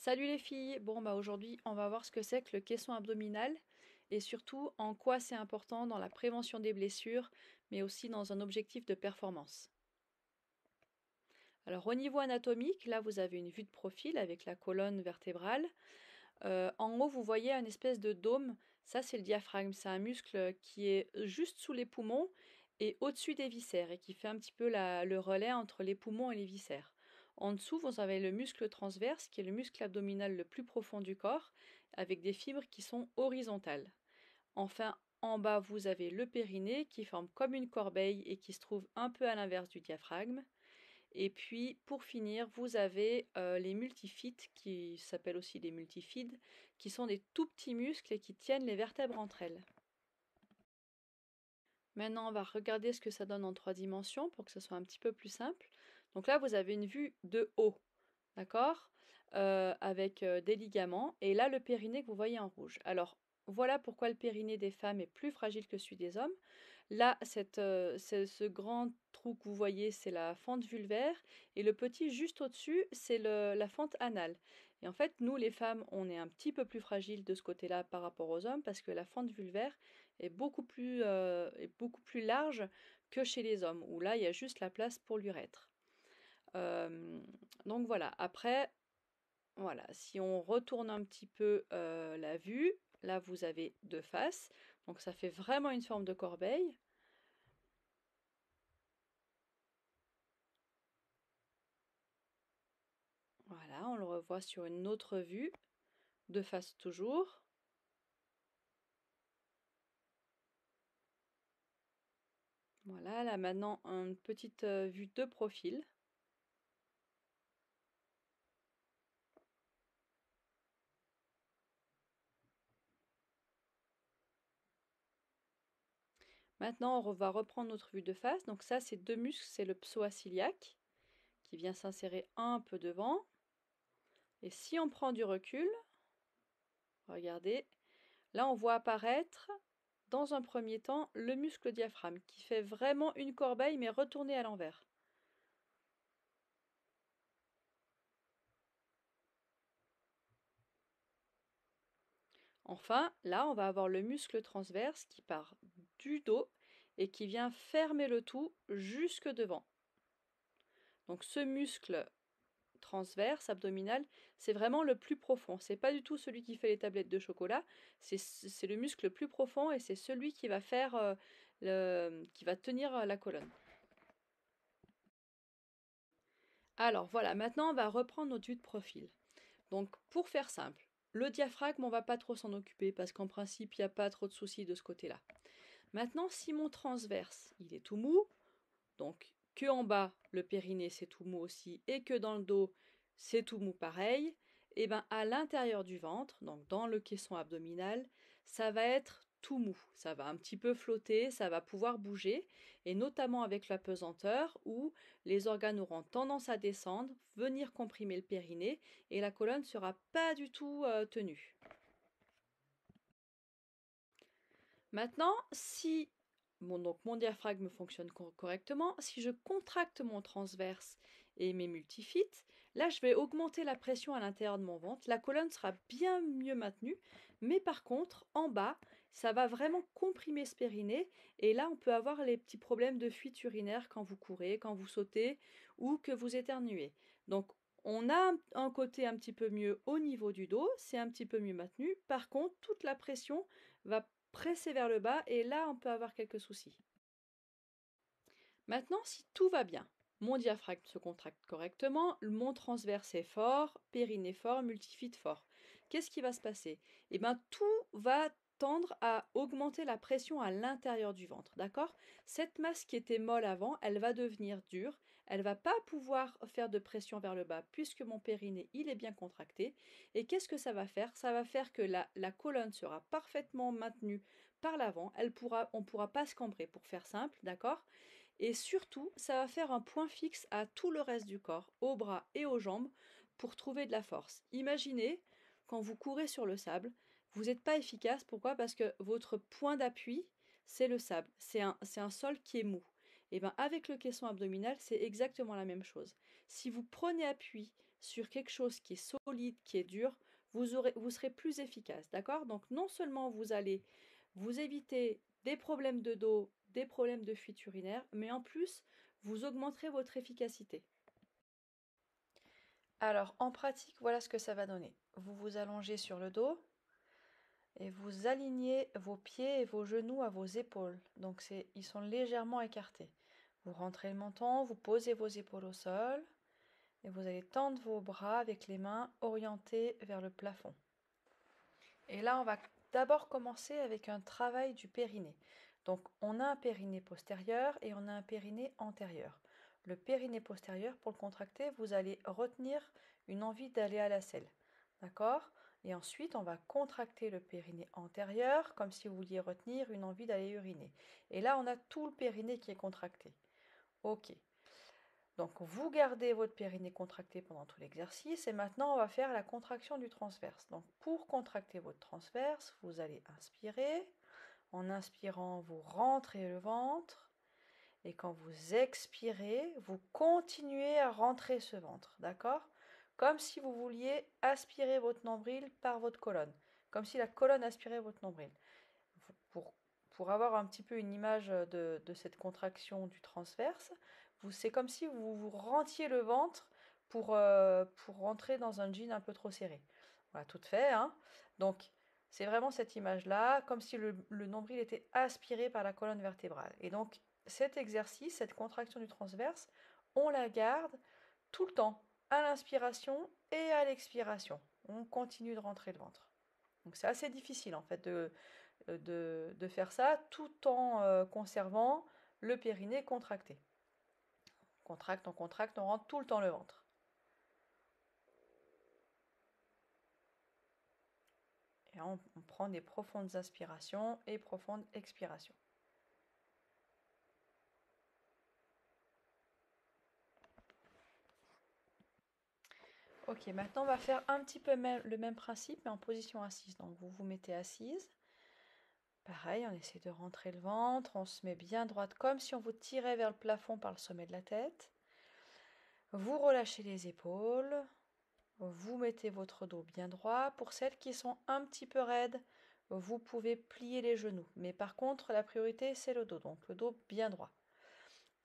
Salut les filles! Bon bah aujourd'hui on va voir ce que c'est que le caisson abdominal et surtout en quoi c'est important dans la prévention des blessures mais aussi dans un objectif de performance. Alors au niveau anatomique, là vous avez une vue de profil avec la colonne vertébrale. En haut vous voyez un espèce de dôme, ça c'est le diaphragme, c'est un muscle qui est juste sous les poumons et au-dessus des viscères et qui fait un petit peu le relais entre les poumons et les viscères. En dessous, vous avez le muscle transverse, qui est le muscle abdominal le plus profond du corps, avec des fibres qui sont horizontales. Enfin, en bas, vous avez le périnée, qui forme comme une corbeille et qui se trouve un peu à l'inverse du diaphragme. Et puis, pour finir, vous avez les multifidés, qui s'appellent aussi les multifides, qui sont des tout petits muscles et qui tiennent les vertèbres entre elles. Maintenant, on va regarder ce que ça donne en 3 dimensions pour que ce soit un petit peu plus simple. Donc là, vous avez une vue de haut, d'accord, avec des ligaments. Et là, le périnée que vous voyez en rouge. Alors, voilà pourquoi le périnée des femmes est plus fragile que celui des hommes. Là, ce grand trou que vous voyez, c'est la fente vulvaire. Et le petit juste au-dessus, c'est la fente anale. Et en fait, nous, les femmes, on est un petit peu plus fragiles de ce côté-là par rapport aux hommes parce que la fente vulvaire est beaucoup plus large que chez les hommes, où là, il y a juste la place pour l'urètre. Euh, donc voilà, après, voilà, si on retourne un petit peu la vue, là vous avez deux faces, donc ça fait vraiment une forme de corbeille. Voilà, on le revoit sur une autre vue, deux faces toujours. Voilà, là maintenant une petite vue de profil. Maintenant, on va reprendre notre vue de face. Donc ça, c'est deux muscles, c'est le psoas iliaque qui vient s'insérer un peu devant. Et si on prend du recul, regardez, là on voit apparaître dans un premier temps le muscle diaphragme qui fait vraiment une corbeille mais retournée à l'envers. Enfin, là on va avoir le muscle transverse qui part du dos et qui vient fermer le tout jusque devant. Donc ce muscle transverse, abdominal, c'est vraiment le plus profond. C'est pas du tout celui qui fait les tablettes de chocolat, c'est le muscle le plus profond et c'est celui qui va faire qui va tenir la colonne. Alors voilà, maintenant on va reprendre notre vue de profil. Donc pour faire simple, le diaphragme, on va pas trop s'en occuper parce qu'en principe, il n'y a pas trop de soucis de ce côté-là. Maintenant, si mon transverse, il est tout mou, donc que en bas, le périnée, c'est tout mou aussi, et que dans le dos, c'est tout mou pareil, et bien à l'intérieur du ventre, donc dans le caisson abdominal, ça va être tout mou. Ça va un petit peu flotter, ça va pouvoir bouger, et notamment avec la pesanteur, où les organes auront tendance à descendre, venir comprimer le périnée, et la colonne ne sera pas du tout tenue. Maintenant, si mon diaphragme fonctionne correctement, si je contracte mon transverse et mes multifites, là je vais augmenter la pression à l'intérieur de mon ventre. La colonne sera bien mieux maintenue, mais par contre, en bas, ça va vraiment comprimer ce périnée. Et là, on peut avoir les petits problèmes de fuite urinaire quand vous courez, quand vous sautez ou que vous éternuez. Donc, on a un côté un petit peu mieux au niveau du dos, c'est un petit peu mieux maintenu. Par contre, toute la pression va presser vers le bas et là on peut avoir quelques soucis. Maintenant, si tout va bien, mon diaphragme se contracte correctement, mon transverse est fort, périnée fort, multifide fort. Qu'est-ce qui va se passer? Eh bien, tout va tendre à augmenter la pression à l'intérieur du ventre, d'accord? Cette masse qui était molle avant, elle va devenir dure, elle va pas pouvoir faire de pression vers le bas puisque mon périnée, il est bien contracté. Et qu'est-ce que ça va faire? Ça va faire que la colonne sera parfaitement maintenue par l'avant, on ne pourra pas se cambrer pour faire simple, d'accord? Et surtout, ça va faire un point fixe à tout le reste du corps, aux bras et aux jambes, pour trouver de la force. Imaginez, quand vous courez sur le sable, vous n'êtes pas efficace. Pourquoi? Parce que votre point d'appui, c'est le sable. C'est un sol qui est mou. Et bien avec le caisson abdominal, c'est exactement la même chose. Si vous prenez appui sur quelque chose qui est solide, qui est dur, vous serez plus efficace, d'accord? Donc non seulement vous allez vous éviter des problèmes de dos, des problèmes de fuite urinaire, mais en plus, vous augmenterez votre efficacité. Alors, en pratique, voilà ce que ça va donner. Vous vous allongez sur le dos et vous alignez vos pieds et vos genoux à vos épaules. Donc, ils sont légèrement écartés. Vous rentrez le menton, vous posez vos épaules au sol et vous allez tendre vos bras avec les mains orientées vers le plafond. Et là, on va d'abord commencer avec un travail du périnée. Donc, on a un périnée postérieur et on a un périnée antérieur. Le périnée postérieur, pour le contracter, vous allez retenir une envie d'aller à la selle. D'accord? Et ensuite, on va contracter le périnée antérieur, comme si vous vouliez retenir une envie d'aller uriner. Et là, on a tout le périnée qui est contracté. Ok. Donc, vous gardez votre périnée contracté pendant tout l'exercice et maintenant, on va faire la contraction du transverse. Donc, pour contracter votre transverse, vous allez inspirer. En inspirant, vous rentrez le ventre. Et quand vous expirez, vous continuez à rentrer ce ventre. D'accord? Comme si vous vouliez aspirer votre nombril par votre colonne. Comme si la colonne aspirait votre nombril. Pour, pour avoir un petit peu une image de cette contraction du transverse, c'est comme si vous rentiez le ventre pour rentrer dans un jean un peu trop serré. Voilà, tout fait. Hein. Donc, c'est vraiment cette image-là, comme si le nombril était aspiré par la colonne vertébrale. Et donc, cet exercice, cette contraction du transverse, on la garde tout le temps, à l'inspiration et à l'expiration. On continue de rentrer le ventre. Donc, c'est assez difficile, en fait, de faire ça tout en conservant le périnée contracté. On contracte, on rentre tout le temps le ventre. Et on prend des profondes inspirations et profondes expirations. Ok, maintenant on va faire un petit peu le même principe, mais en position assise. Donc vous vous mettez assise. Pareil, on essaie de rentrer le ventre, on se met bien droite, comme si on vous tirait vers le plafond par le sommet de la tête. Vous relâchez les épaules, vous mettez votre dos bien droit. Pour celles qui sont un petit peu raides, vous pouvez plier les genoux. Mais par contre, la priorité, c'est le dos, donc le dos bien droit.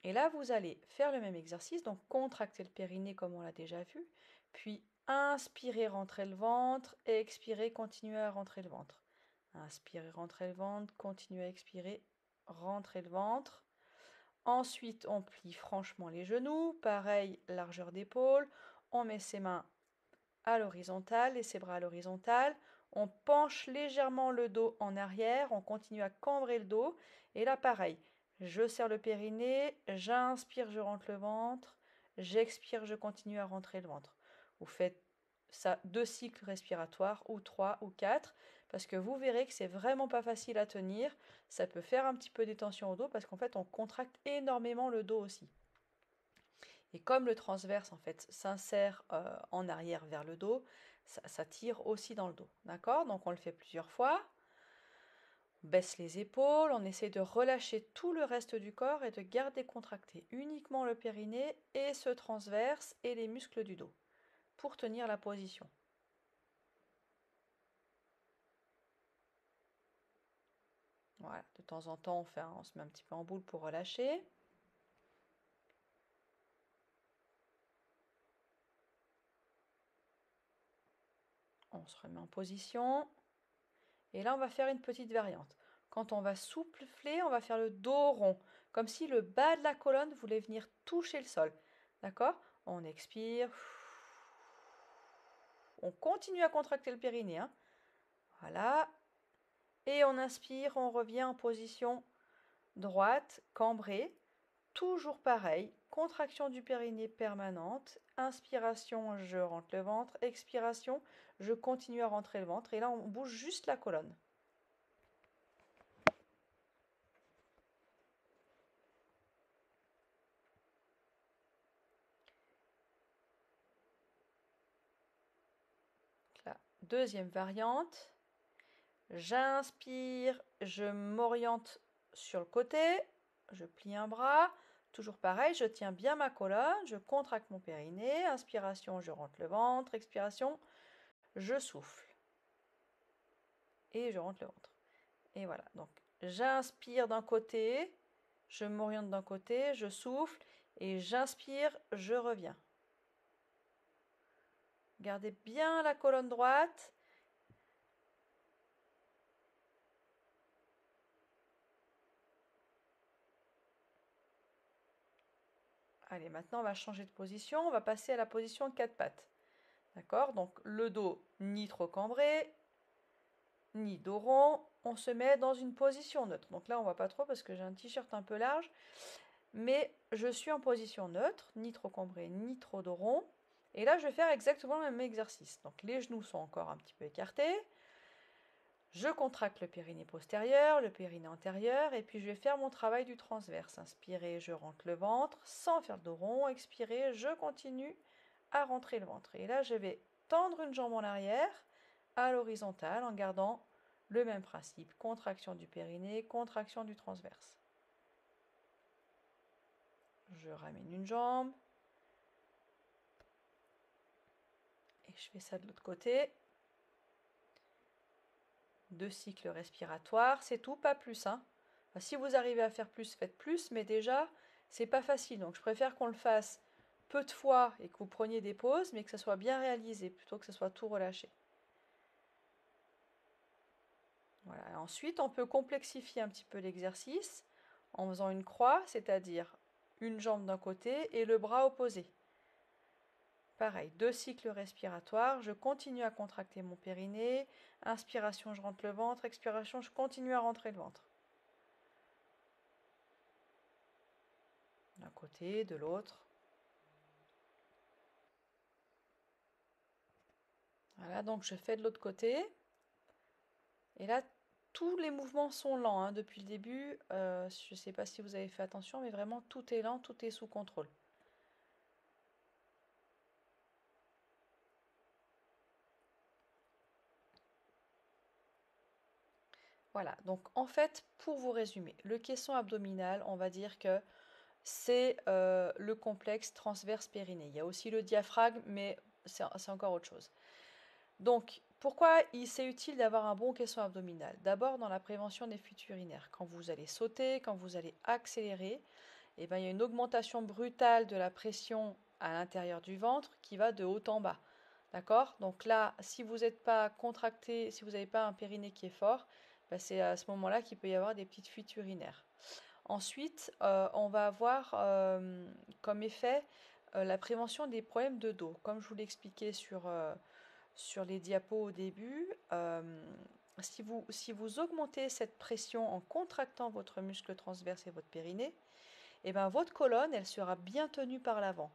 Et là, vous allez faire le même exercice, donc contracter le périnée comme on l'a déjà vu, puis inspirer, rentrer le ventre, et expirer, continuer à rentrer le ventre. Inspirez, rentrez le ventre, continuez à expirer, rentrez le ventre. Ensuite, on plie franchement les genoux, pareil, largeur d'épaule. On met ses mains à l'horizontale et ses bras à l'horizontale. On penche légèrement le dos en arrière, on continue à cambrer le dos. Et là, pareil, je serre le périnée, j'inspire, je rentre le ventre, j'expire, je continue à rentrer le ventre. Vous faites ça 2 cycles respiratoires ou 3 ou 4 parce que vous verrez que c'est vraiment pas facile à tenir. Ça peut faire un petit peu des tensions au dos parce qu'en fait on contracte énormément le dos aussi. Et comme le transverse en fait s'insère en arrière vers le dos, ça tire aussi dans le dos. D'accord? Donc on le fait plusieurs fois. On baisse les épaules, on essaie de relâcher tout le reste du corps et de garder contracté uniquement le périnée et ce transverse et les muscles du dos pour tenir la position. Voilà, de temps en temps on se met un petit peu en boule pour relâcher. On se remet en position. Et là, on va faire une petite variante. Quand on va souffler, on va faire le dos rond, comme si le bas de la colonne voulait venir toucher le sol. D'accord? On expire. On continue à contracter le périnée. Hein. Voilà. Et on inspire, on revient en position droite, cambrée. Toujours pareil, contraction du périnée permanente. Inspiration, je rentre le ventre. Expiration, je continue à rentrer le ventre. Et là, on bouge juste la colonne. La deuxième variante. J'inspire, je m'oriente sur le côté, je plie un bras, toujours pareil, je tiens bien ma colonne, je contracte mon périnée, inspiration, je rentre le ventre, expiration, je souffle et je rentre le ventre. Et voilà, donc j'inspire d'un côté, je m'oriente d'un côté, je souffle et j'inspire, je reviens. Gardez bien la colonne droite. Allez, maintenant on va changer de position, on va passer à la position 4 pattes. D'accord? Donc le dos ni trop cambré, ni dos rond, on se met dans une position neutre. Donc là on voit pas trop parce que j'ai un t-shirt un peu large, mais je suis en position neutre, ni trop cambré, ni trop dos rond. Et là je vais faire exactement le même exercice. Donc les genoux sont encore un petit peu écartés. Je contracte le périnée postérieur, le périnée antérieur, et puis je vais faire mon travail du transverse. Inspirez, je rentre le ventre, sans faire de dos rond. Expirez, je continue à rentrer le ventre. Et là, je vais tendre une jambe en arrière, à l'horizontale, en gardant le même principe. Contraction du périnée, contraction du transverse. Je ramène une jambe. Et je fais ça de l'autre côté. 2 cycles respiratoires, c'est tout, pas plus. Hein. Enfin, si vous arrivez à faire plus, faites plus, mais déjà, c'est pas facile. Donc je préfère qu'on le fasse peu de fois et que vous preniez des pauses, mais que ça soit bien réalisé, plutôt que ça soit tout relâché. Voilà. Ensuite, on peut complexifier un petit peu l'exercice en faisant une croix, c'est-à-dire une jambe d'un côté et le bras opposé. Pareil, 2 cycles respiratoires, je continue à contracter mon périnée, inspiration, je rentre le ventre, expiration, je continue à rentrer le ventre. D'un côté, de l'autre. Voilà, donc je fais de l'autre côté. Et là, tous les mouvements sont lents hein, depuis le début. Je ne sais pas si vous avez fait attention, mais vraiment tout est lent, tout est sous contrôle. Voilà, donc en fait, pour vous résumer, le caisson abdominal, on va dire que c'est le complexe transverse périnée. Il y a aussi le diaphragme, mais c'est encore autre chose. Donc, pourquoi c'est utile d'avoir un bon caisson abdominal? D'abord, dans la prévention des fuites urinaires. Quand vous allez sauter, quand vous allez accélérer, eh ben, il y a une augmentation brutale de la pression à l'intérieur du ventre qui va de haut en bas. D'accord? Donc là, si vous n'êtes pas contracté, si vous n'avez pas un périnée qui est fort, ben c'est à ce moment-là qu'il peut y avoir des petites fuites urinaires. Ensuite, on va avoir comme effet la prévention des problèmes de dos. Comme je vous l'expliquais sur les diapos au début, si vous augmentez cette pression en contractant votre muscle transverse et votre périnée, et ben votre colonne, elle sera bien tenue par l'avant.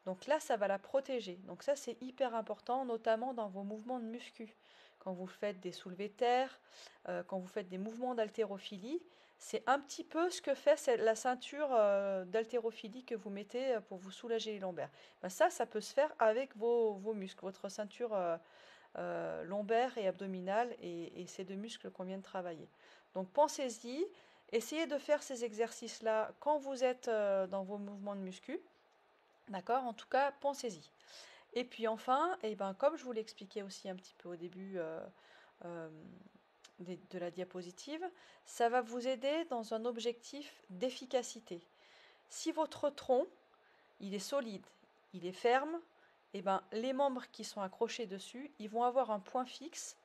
Donc là, ça va la protéger. Donc ça, c'est hyper important, notamment dans vos mouvements de muscu. Quand vous faites des soulevés de terre, quand vous faites des mouvements d'haltérophilie, c'est un petit peu ce que fait la ceinture d'haltérophilie que vous mettez pour vous soulager les lombaires. Ben ça peut se faire avec vos muscles, votre ceinture lombaire et abdominale et ces 2 muscles qu'on vient de travailler. Donc pensez-y, essayez de faire ces exercices-là quand vous êtes dans vos mouvements de muscu. D'accord? En tout cas, pensez-y. Et puis enfin, eh ben, comme je vous l'expliquais aussi un petit peu au début euh, de la diapositive, ça va vous aider dans un objectif d'efficacité. Si votre tronc, il est solide, il est ferme, eh ben, les membres qui sont accrochés dessus, ils vont avoir un point fixe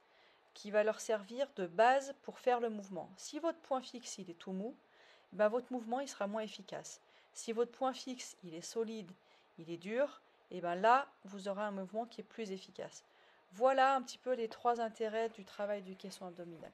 qui va leur servir de base pour faire le mouvement. Si votre point fixe, il est tout mou, eh ben, votre mouvement, il sera moins efficace. Si votre point fixe, il est solide, il est dur, et bien là, vous aurez un mouvement qui est plus efficace. Voilà un petit peu les 3 intérêts du travail du caisson abdominal.